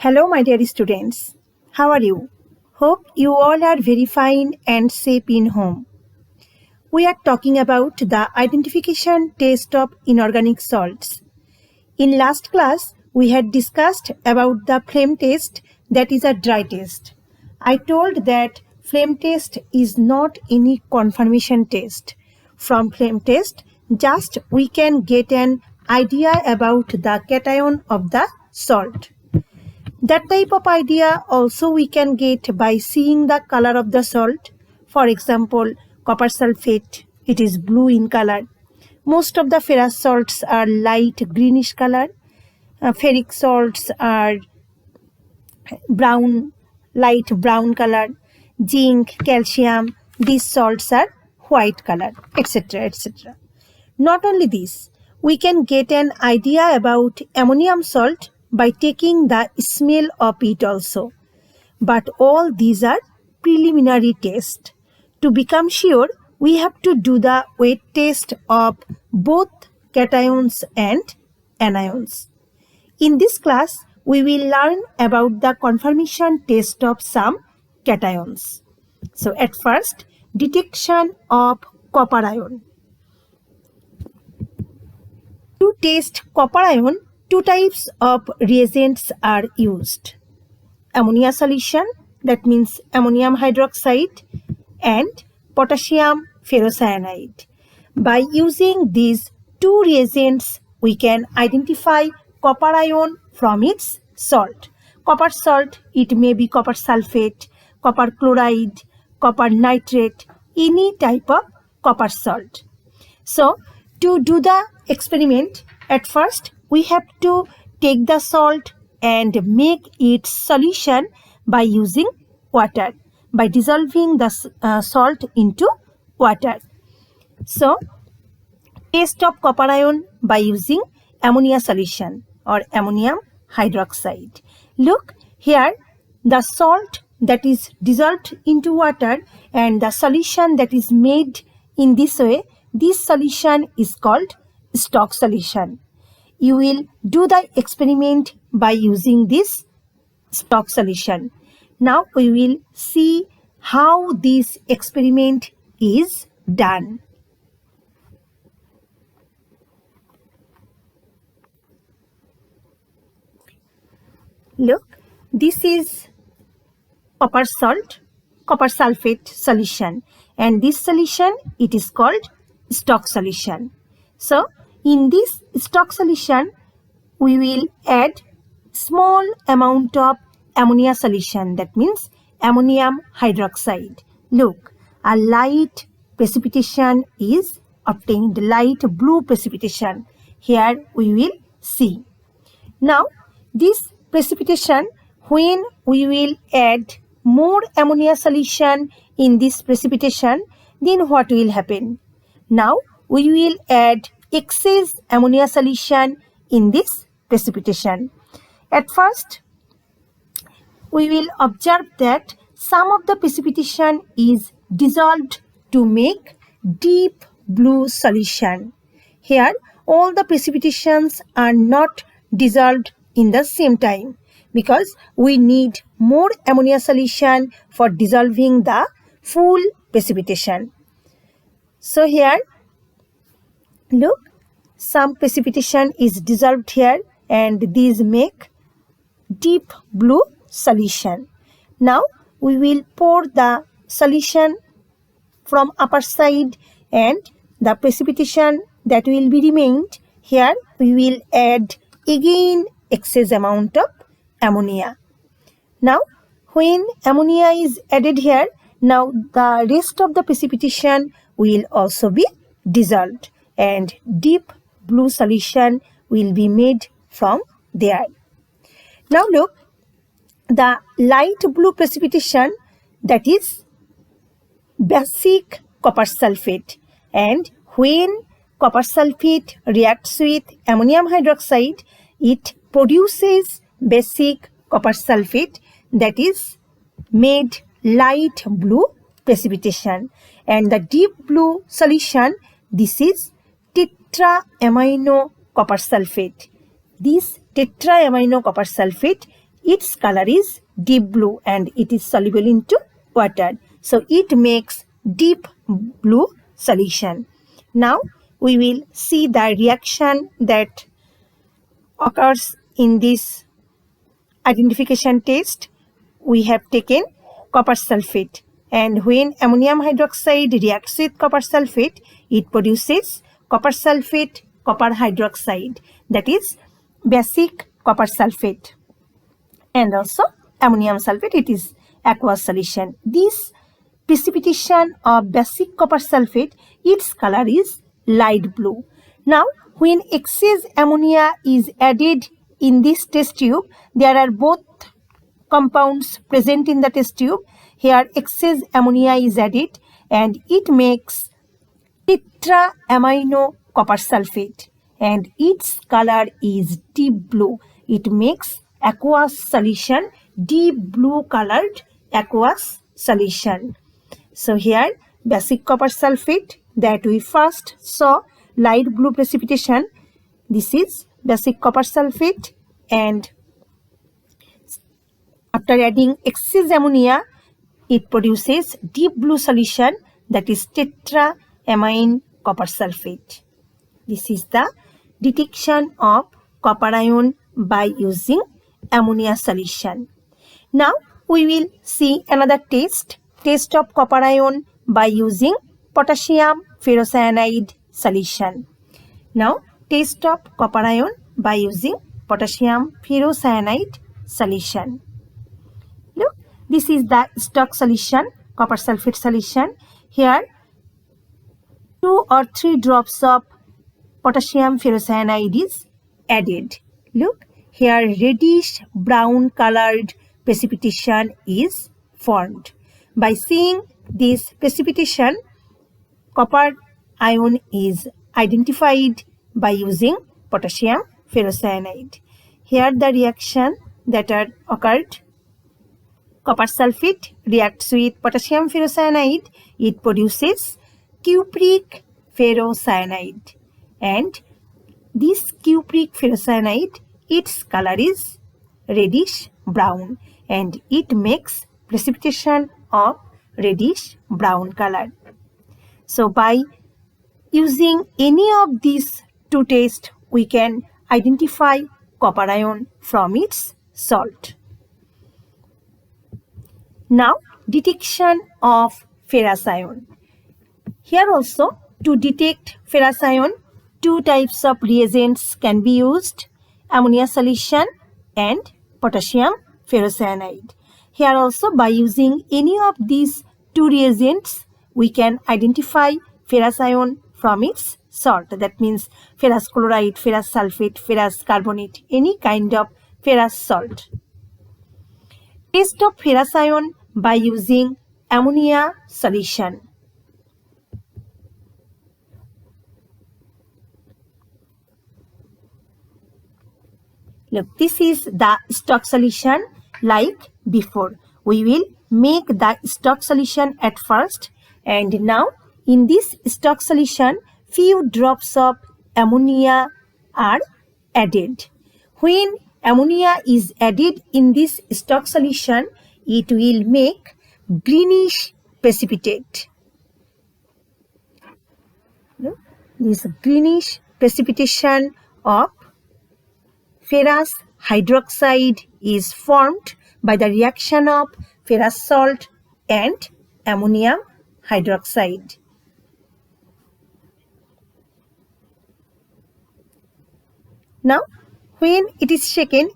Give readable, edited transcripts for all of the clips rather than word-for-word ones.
Hello, my dear students. How are you? Hope you all are very fine and safe in home. We are talking about the identification test of inorganic salts. In last class, we had discussed about the flame test, that is a dry test. I told that flame test is not any confirmation test. From flame test, just we can get an idea about the cation of the salt. That type of idea also we can get by seeing the color of the salt. For example, copper sulfate, it is blue in color. Most of the ferrous salts are light greenish color. Ferric salts are brown, light brown color. Zinc, calcium, these salts are white color, etc., etc. Not only this, we can get an idea about ammonium salt by taking the smell of it also. But all these are preliminary tests. To become sure, we have to do the weight test of both cations and anions. In this class, we will learn about the confirmation test of some cations. So at first, detection of copper ion. To test copper ion, two types of reagents are used. Ammonia solution, that means ammonium hydroxide, and potassium ferrocyanide. By using these two reagents, we can identify copper ion from its salt. Copper salt, it may be copper sulfate, copper chloride, copper nitrate, any type of copper salt. So, to do the experiment, at first we have to take the salt and make its solution by using water, by dissolving the salt into water. So, test of copper ion by using ammonia solution or ammonium hydroxide. Look here, the salt that is dissolved into water and the solution that is made in this way, this solution is called Stock solution. You will do the experiment by using this Stock solution. Now we will see how this experiment is done. Look, this is copper salt, copper sulfate solution, and this solution, it is called Stock solution. So, in this Stock solution, we will add small amount of ammonia solution, that means ammonium hydroxide. Look, a light precipitation is obtained, light blue precipitation. Here we will see. Now, this precipitation, when we will add more ammonia solution in this precipitation, then what will happen? Now, we will add excess ammonia solution in this precipitation. At first, we will observe that some of the precipitation is dissolved to make deep blue solution. Here, all the precipitations are not dissolved in the same time because we need more ammonia solution for dissolving the full precipitation. So here, look, some precipitation is dissolved here and these make deep blue solution. Now we will pour the solution from upper side and the precipitation that will be remained, here we will add again excess amount of ammonia. Now when ammonia is added here, now the rest of the precipitation will also be dissolved and deep blue solution will be made from there. Now look, the light blue precipitation, that is basic copper sulfate, and when copper sulfate reacts with ammonium hydroxide, it produces basic copper sulfate, that is made light blue precipitation. And the deep blue solution, this is tetraamino copper sulfate. This tetraamino copper sulfate, its color is deep blue and it is soluble into water. So it makes deep blue solution. Now we will see the reaction that occurs in this identification test. We have taken copper sulfate, and when ammonium hydroxide reacts with copper sulfate, it produces copper sulfate copper hydroxide, that is basic copper sulfate, and also ammonium sulfate, it is aqueous solution. This precipitation of basic copper sulfate, its color is light blue. Now when excess ammonia is added in this test tube, there are both compounds present in the test tube. Here excess ammonia is added and it makes tetraamino copper sulfate and its color is deep blue. It makes aqueous solution, deep blue colored aqueous solution. So here basic copper sulfate that we first saw light blue precipitation, this is basic copper sulfate, and after adding excess ammonia, it produces deep blue solution, that is tetraamine copper sulfate. This is the detection of copper ion by using ammonia solution. Now we will see another test of copper ion by using potassium ferrocyanide solution. Now test of copper ion by using potassium ferrocyanide solution. Look, this is the stock solution, copper sulfate solution. Here 2 or 3 drops of potassium ferrocyanide is added. Look, here reddish brown colored precipitation is formed. By seeing this precipitation, copper ion is identified by using potassium ferrocyanide. Here the reaction that are occurred, copper sulfate reacts with potassium ferrocyanide, it produces cupric ferrocyanide, and this cupric ferrocyanide, its color is reddish brown and it makes precipitation of reddish brown color. So by using any of these two tests, we can identify copper ion from its salt. Now detection of ferrous ion. Here also to detect ferrous ion, 2 types of reagents can be used, ammonia solution and potassium ferrocyanide. Here also by using any of these 2 reagents, we can identify ferrous ion from its salt. That means ferrous chloride, ferrous sulfate, ferrous carbonate, any kind of ferrous salt. Test of ferrous ion by using ammonia solution. Look, this is the stock solution like before. We will make the stock solution at first, and now in this stock solution few drops of ammonia are added. When ammonia is added in this stock solution, it will make greenish precipitate. Look, this greenish precipitation of ferrous hydroxide is formed by the reaction of ferrous salt and ammonium hydroxide. Now, when it is shaken,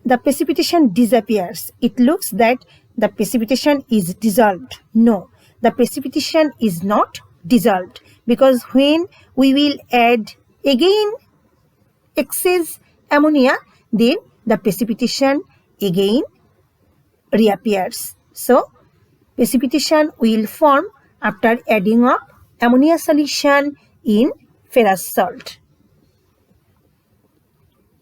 the precipitation disappears. It looks that the precipitation is dissolved. No, the precipitation is not dissolved, because when we will add again excess ammonia, then the precipitation again reappears. So precipitation will form after adding up ammonia solution in ferrous salt.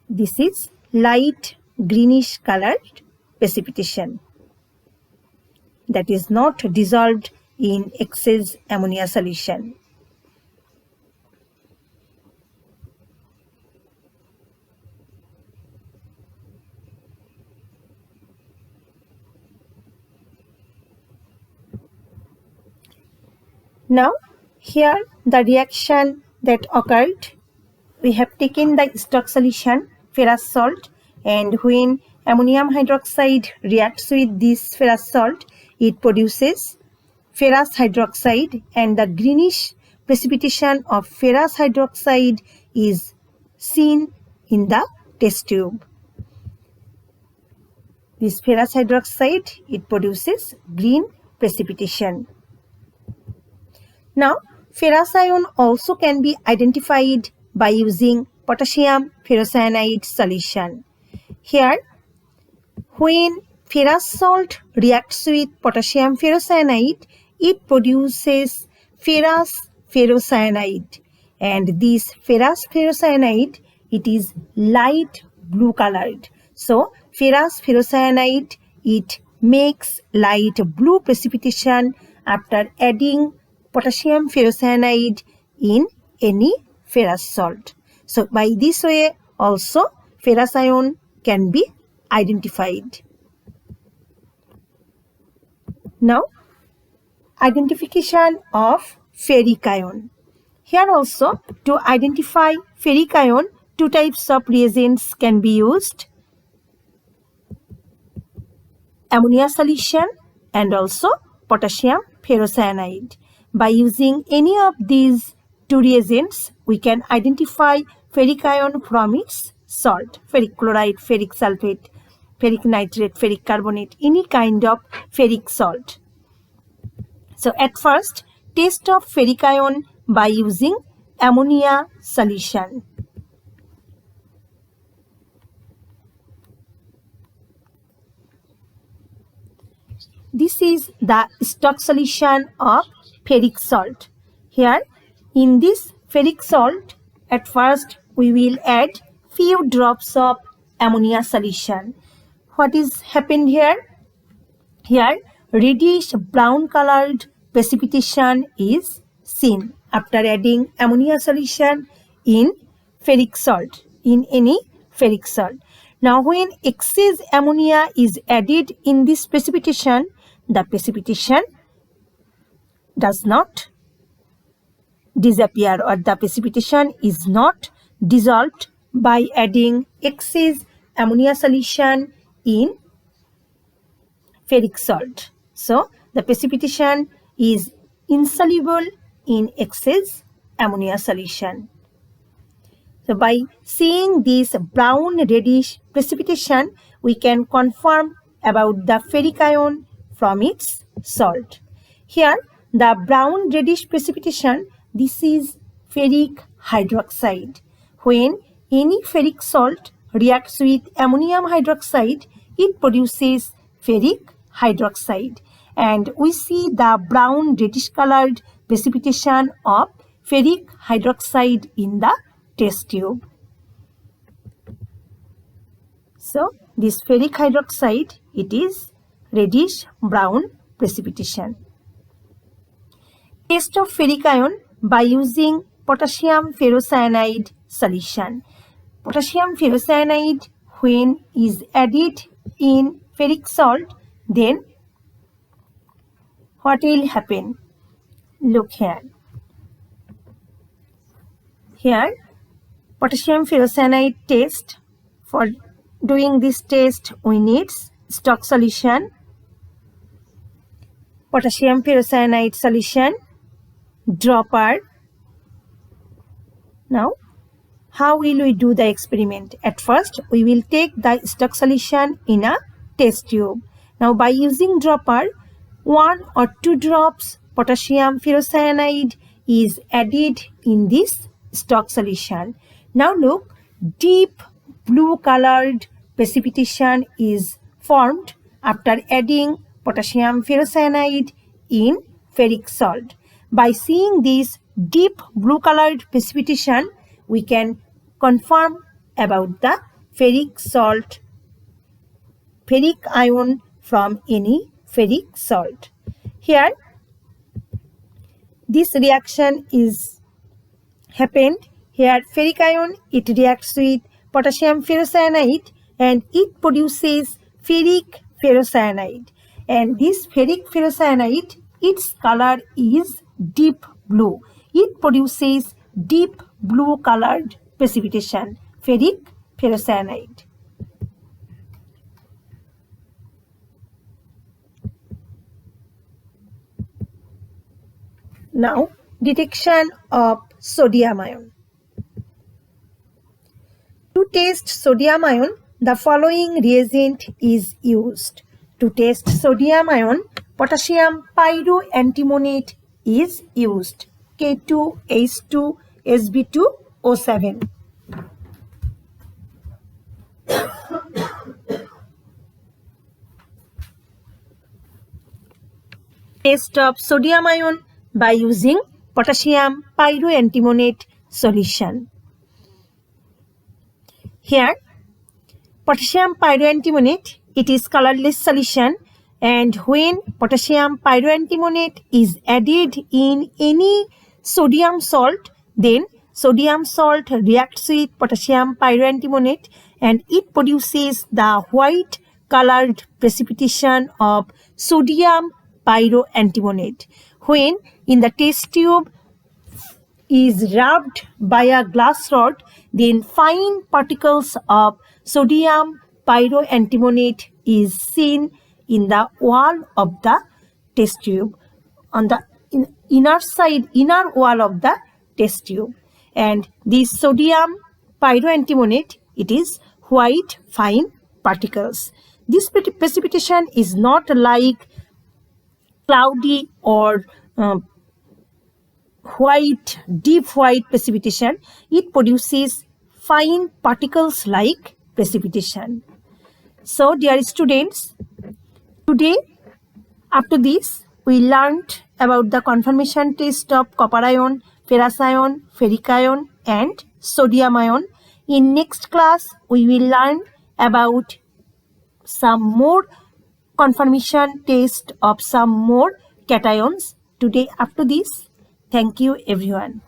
This is light greenish colored precipitation that is not dissolved in excess ammonia solution. Now, here the reaction that occurred, we have taken the stock solution, ferrous salt, and when ammonium hydroxide reacts with this ferrous salt, it produces ferrous hydroxide, and the greenish precipitation of ferrous hydroxide is seen in the test tube. This ferrous hydroxide, it produces green precipitation. Now, ferrous ion also can be identified by using potassium ferrocyanide solution. Here, when ferrous salt reacts with potassium ferrocyanide, it produces ferrous ferrocyanide, and this ferrous ferrocyanide, it is light blue colored. So, ferrous ferrocyanide, it makes light blue precipitation after adding potassium ferrocyanide in any ferrous salt. So, by this way also ferrous ion can be identified. Now, identification of ferric ion. Here also, to identify ferric ion, two types of reagents can be used: ammonia solution and also potassium ferrocyanide. By using any of these two reagents, we can identify ferric ion from its salt: ferric chloride, ferric sulfate, ferric nitrate, ferric carbonate, any kind of ferric salt. So at first, test of ferric ion by using ammonia solution. This is the stock solution of ferric salt. Here, in this ferric salt, at first we will add few drops of ammonia solution. What is happened here? Here, reddish brown colored precipitation is seen after adding ammonia solution in ferric salt, in any ferric salt. Now, when excess ammonia is added in this precipitation, the precipitation does not disappear, or the precipitation is not dissolved by adding excess ammonia solution in ferric salt. So, the precipitation is insoluble in excess ammonia solution. So, by seeing this brown reddish precipitation, we can confirm about the ferric ion from its salt. Here, the brown reddish precipitation, this is ferric hydroxide. When any ferric salt reacts with ammonium hydroxide, it produces ferric hydroxide, and we see the brown reddish colored precipitation of ferric hydroxide in the test tube. So, this ferric hydroxide, it is reddish brown precipitation. Test of ferric ion by using potassium ferrocyanide solution. Potassium ferrocyanide, when is added in ferric salt, then what will happen? Look here. Here, potassium ferrocyanide test. For doing this test, we need stock solution, potassium ferrocyanide solution, dropper. Now, how will we do the experiment? At first, we will take the stock solution in a test tube. Now, by using dropper, 1 or 2 drops potassium ferrocyanide is added in this stock solution. Now look, deep blue colored precipitation is formed after adding potassium ferrocyanide in ferric salt. By seeing this deep blue colored precipitation, we can confirm about the ferric salt, ferric ion from any ferric salt. Here, this reaction is happened here. Ferric ion, it reacts with potassium ferrocyanide and it produces ferric ferrocyanide. And this ferric ferrocyanide, its color is deep blue. It produces deep blue colored precipitation, ferric ferrocyanide. Now, detection of sodium ion. To test sodium ion, the following reagent is used. To test sodium ion, potassium pyroantimonate is used. K2H2Sb2O7. Test of sodium ion by using potassium pyroantimonate solution. Here, potassium pyroantimonate, it is colorless solution, and when potassium pyroantimonate is added in any sodium salt, then sodium salt reacts with potassium pyroantimonate and it produces the white colored precipitation of sodium pyroantimonate. When in the test tube is rubbed by a glass rod, then fine particles of sodium pyroantimonate is seen in the wall of the test tube, on the inner wall of the test tube. And this sodium pyroantimonate, it is white fine particles. This precipitation is not like cloudy or white, deep white precipitation. It produces fine particles like precipitation. So, dear students, today after this we learned about the conformation test of copper ion, ferrous ion, ferric ion and sodium ion. In next class we will learn about some more conformation test of some more cations. Today after this, thank you everyone.